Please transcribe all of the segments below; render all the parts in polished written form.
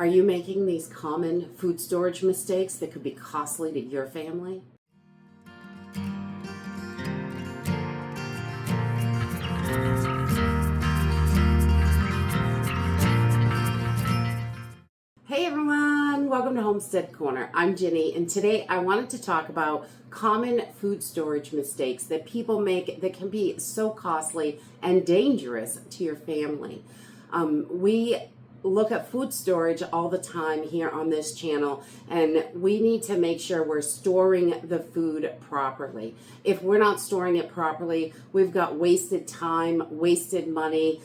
Are you making these common food storage mistakes that could be costly to your family? Hey everyone, welcome to Homestead Corner. I'm Ginny, and today I wanted to talk about common food storage mistakes that people make that can be so costly and dangerous to your family. We look at food storage all the time here on this channel, and we need to make sure we're storing the food properly. If we're not storing it properly, we've got wasted time, wasted money.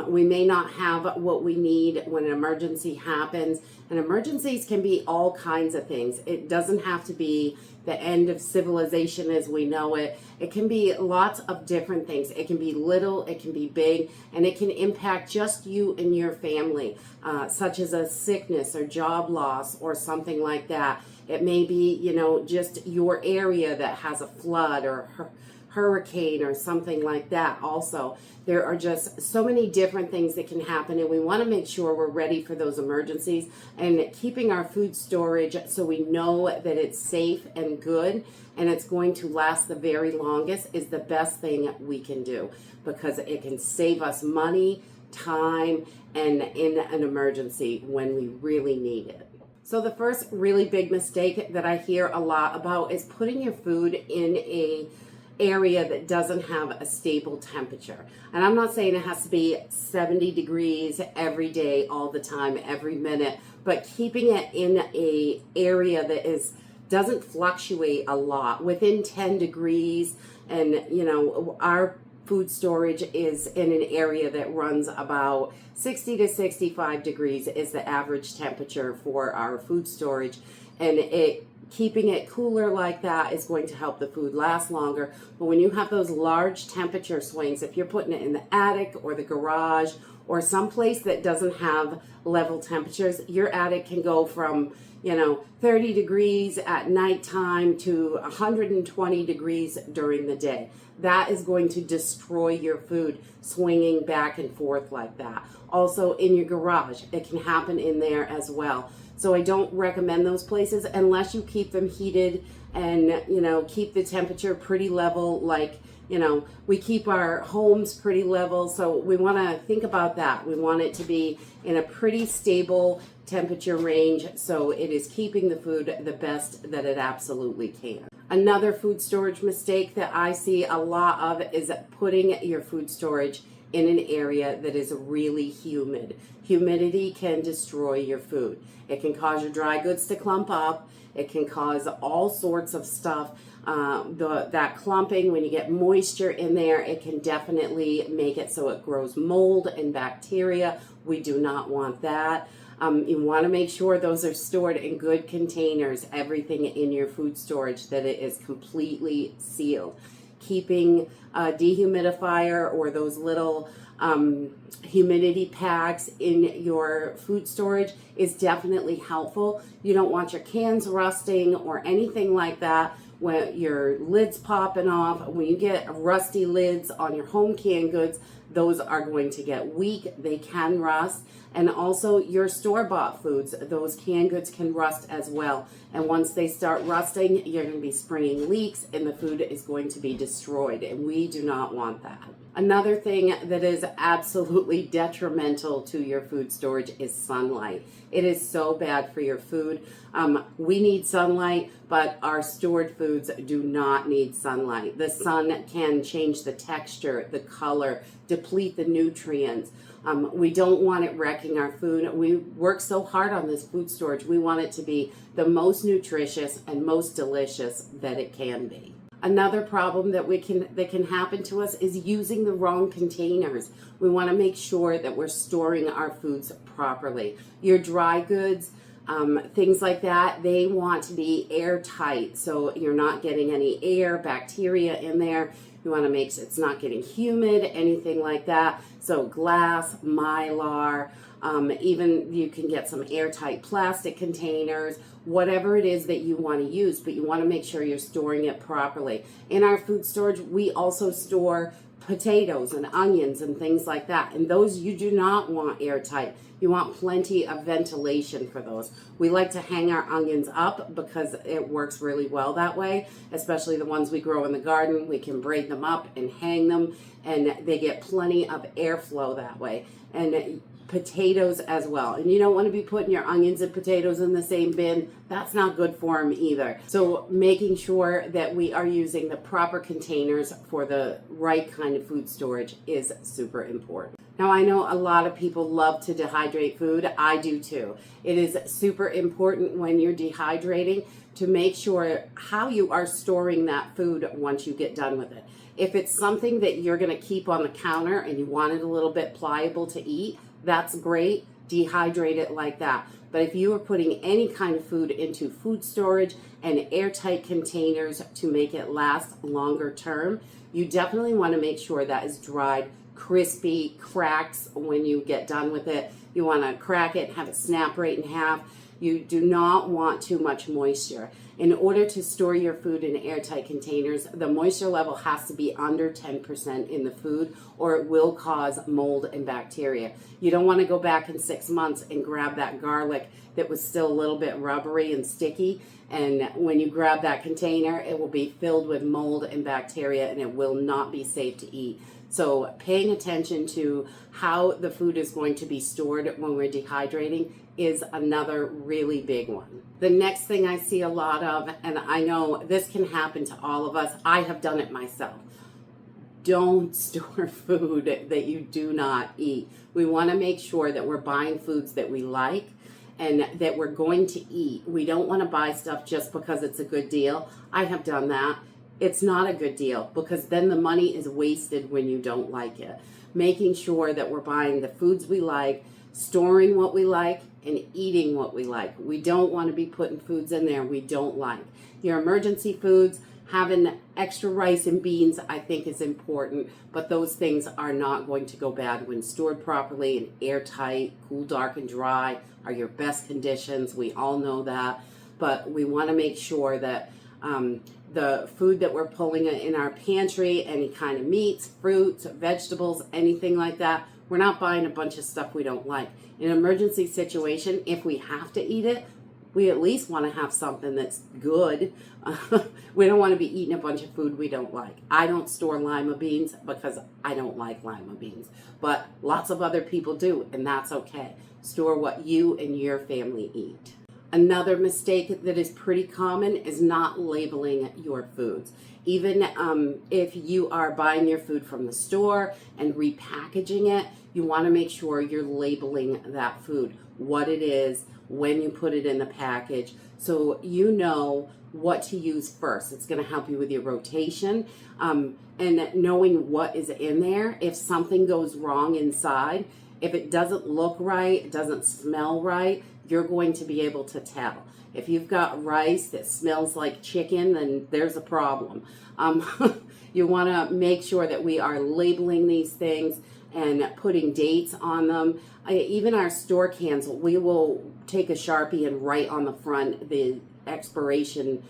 We may not have what we need when an emergency happens. And emergencies can be all kinds of things. It doesn't have to be the end of civilization as we know it. It can be lots of different things. It can be little, it can be big, and it can impact just you and your family, such as a sickness or job loss or something like that. It may be, just your area that has a flood or hurricane or something like that. Also, there are just so many different things that can happen, and we want to make sure we're ready for those emergencies and keeping our food storage so we know that it's safe and good and it's going to last the very longest is the best thing we can do, because it can save us money, time, and in an emergency when we really need it. So the first really big mistake that I hear a lot about is putting your food in a area that doesn't have a stable temperature. And I'm not saying it has to be 70 degrees every day, all the time, every minute, but keeping it in a area that doesn't fluctuate a lot, within 10 degrees. And our food storage is in an area that runs about 60 to 65 degrees is the average temperature for our food storage, and keeping it cooler like that is going to help the food last longer. But when you have those large temperature swings, if you're putting it in the attic or the garage or someplace that doesn't have level temperatures, your attic can go from 30 degrees at nighttime to 120 degrees during the day. That is going to destroy your food, swinging back and forth like that. Also in your garage, it can happen in there as well. So I don't recommend those places unless you keep them heated and, keep the temperature pretty level. Like, we keep our homes pretty level. So we want to think about that. We want it to be in a pretty stable temperature range, so it is keeping the food the best that it absolutely can. Another food storage mistake that I see a lot of is putting your food storage in an area that is really humid. Humidity can destroy your food. It can cause your dry goods to clump up. It can cause all sorts of stuff. That clumping, when you get moisture in there, it can definitely make it so it grows mold and bacteria. We do not want that. You want to make sure those are stored in good containers, everything in your food storage, that it is completely sealed. Keeping a dehumidifier or those little humidity packs in your food storage is definitely helpful. You don't want your cans rusting or anything like that. When your lids popping off, when you get rusty lids on your home canned goods, those are going to get weak. They can rust. And also your store-bought foods, those canned goods can rust as well. And once they start rusting, you're going to be springing leaks and the food is going to be destroyed. And we do not want that. Another thing that is absolutely detrimental to your food storage is sunlight. It is so bad for your food. We need sunlight, but our stored foods do not need sunlight. The sun can change the texture, the color, deplete the nutrients. We don't want it wrecking our food. We work so hard on this food storage. We want it to be the most nutritious and most delicious that it can be. Another problem that can happen to us is using the wrong containers. We want to make sure that we're storing our foods properly. Your dry goods, things like that, they want to be airtight, so you're not getting any air, bacteria in there. You want to make sure it's not getting humid, anything like that. So glass, Mylar, even you can get some airtight plastic containers, whatever it is that you want to use, but you want to make sure you're storing it properly. In our food storage, we also store potatoes and onions and things like that. And those you do not want airtight. You want plenty of ventilation for those. We like to hang our onions up because it works really well that way, especially the ones we grow in the garden. We can braid them up and hang them, and they get plenty of airflow that way. And potatoes as well. And you don't want to be putting your onions and potatoes in the same bin. That's not good for them either. So making sure that we are using the proper containers for the right kind of food storage is super important. Now, I know a lot of people love to dehydrate food. I do too. It is super important when you're dehydrating to make sure how you are storing that food once you get done with it. If it's something that you're going to keep on the counter and you want it a little bit pliable to eat, that's great. Dehydrate it like that. But if you are putting any kind of food into food storage and airtight containers to make it last longer term, you definitely want to make sure that is dried, crispy, cracks when you get done with it. You want to crack it and have it snap right in half. You do not want too much moisture. In order to store your food in airtight containers, the moisture level has to be under 10% in the food, or it will cause mold and bacteria. You don't want to go back in 6 months and grab that garlic that was still a little bit rubbery and sticky, and when you grab that container, it will be filled with mold and bacteria, and it will not be safe to eat. So paying attention to how the food is going to be stored when we're dehydrating is another really big one. The next thing I see a lot of, and I know this can happen to all of us, I have done it myself. Don't store food that you do not eat. We want to make sure that we're buying foods that we like and that we're going to eat. We don't want to buy stuff just because it's a good deal. I have done that. It's not a good deal because then the money is wasted when you don't like it. Making sure that we're buying the foods we like, storing what we like, and eating what we like. We don't want to be putting foods in there we don't like. Your emergency foods, having extra rice and beans, I think is important, but those things are not going to go bad when stored properly and airtight. Cool, dark, and dry are your best conditions. We all know that, but we want to make sure that the food that we're pulling in our pantry, any kind of meats, fruits, vegetables, anything like that, we're not buying a bunch of stuff we don't like. In an emergency situation, if we have to eat it, we at least want to have something that's good. We don't want to be eating a bunch of food we don't like. I don't store lima beans because I don't like lima beans, but lots of other people do, and that's okay. Store what you and your family eat. Another mistake that is pretty common is not labeling your foods. Even if you are buying your food from the store and repackaging it, you want to make sure you're labeling that food, what it is, when you put it in the package, so you know what to use first. It's going to help you with your rotation and knowing what is in there. If something goes wrong inside, if it doesn't look right, it doesn't smell right, you're going to be able to tell. If you've got rice that smells like chicken, then there's a problem. You want to make sure that we are labeling these things and putting dates on them. Even our store cans, we will take a Sharpie and write on the front the expiration,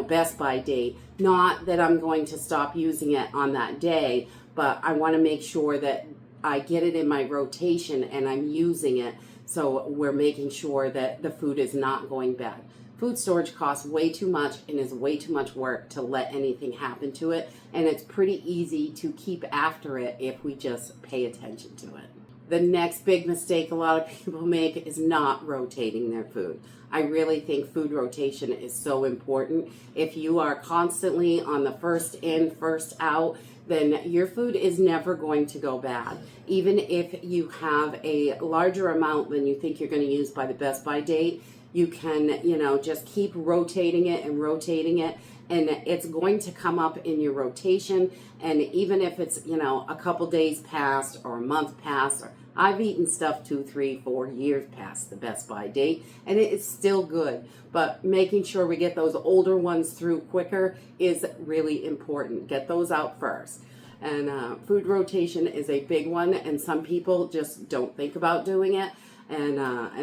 best by date. Not that I'm going to stop using it on that day, but I want to make sure that I get it in my rotation and I'm using it. So we're making sure that the food is not going bad. Food storage costs way too much and is way too much work to let anything happen to it. And it's pretty easy to keep after it if we just pay attention to it. The next big mistake a lot of people make is not rotating their food. I really think food rotation is so important. If you are constantly on the first in, first out, then your food is never going to go bad. Even if you have a larger amount than you think you're going to use by the best by date, you can, just keep rotating it, and it's going to come up in your rotation. And even if it's, a couple days past or a month past, or I've eaten stuff 2, 3, 4 years past the best by date, and it's still good. But making sure we get those older ones through quicker is really important. Get those out first. And food rotation is a big one, and some people just don't think about doing it. And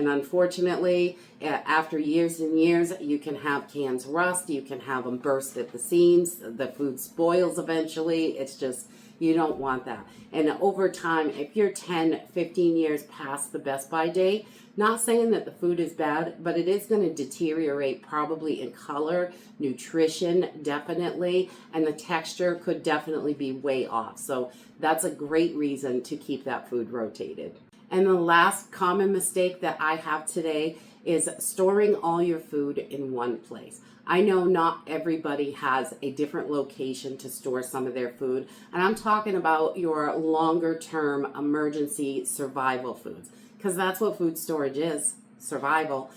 unfortunately, after years and years, you can have cans rust, you can have them burst at the seams, the food spoils eventually. It's just, You don't want that. And over time, if you're 10, 15 years past the best by date, not saying that the food is bad, but it is going to deteriorate probably in color, nutrition, definitely, and the texture could definitely be way off. So that's a great reason to keep that food rotated. And the last common mistake that I have today is storing all your food in one place. I know not everybody has a different location to store some of their food, and I'm talking about your longer term emergency survival foods, because that's what food storage is, survival.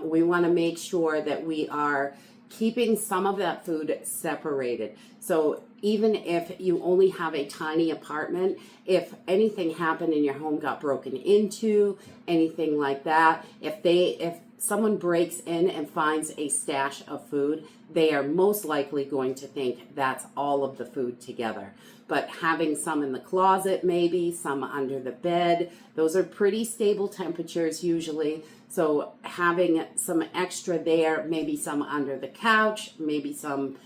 We want to make sure that we are keeping some of that food separated. So even if you only have a tiny apartment, if anything happened in your home, got broken into, anything like that, if someone breaks in and finds a stash of food, they are most likely going to think that's all of the food together. But having some in the closet, maybe some under the bed, those are pretty stable temperatures usually. So having some extra there, maybe some under the couch, maybe some,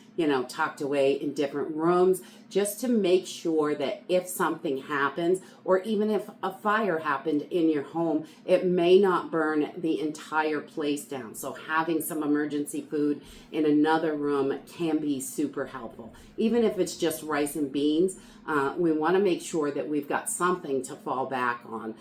tucked away in different rooms, just to make sure that if something happens, or even if a fire happened in your home, it may not burn the entire place down. So having some emergency food in another room can be super helpful. Even if it's just rice and beans, we want to make sure that we've got something to fall back on.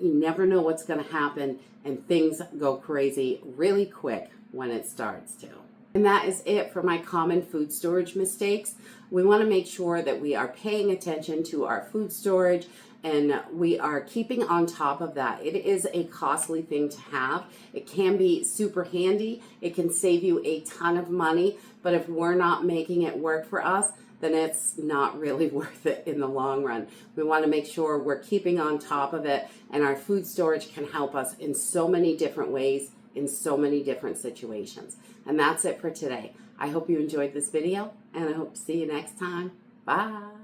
You never know what's going to happen, and things go crazy really quick when it starts to. And that is it for my common food storage mistakes. We want to make sure that we are paying attention to our food storage and we are keeping on top of that. It is a costly thing to have. It can be super handy. It can save you a ton of money, but if we're not making it work for us, then it's not really worth it in the long run. We want to make sure we're keeping on top of it, and our food storage can help us in so many different ways, in so many different situations. And that's it for today. I hope you enjoyed this video, and I hope to see you next time. Bye.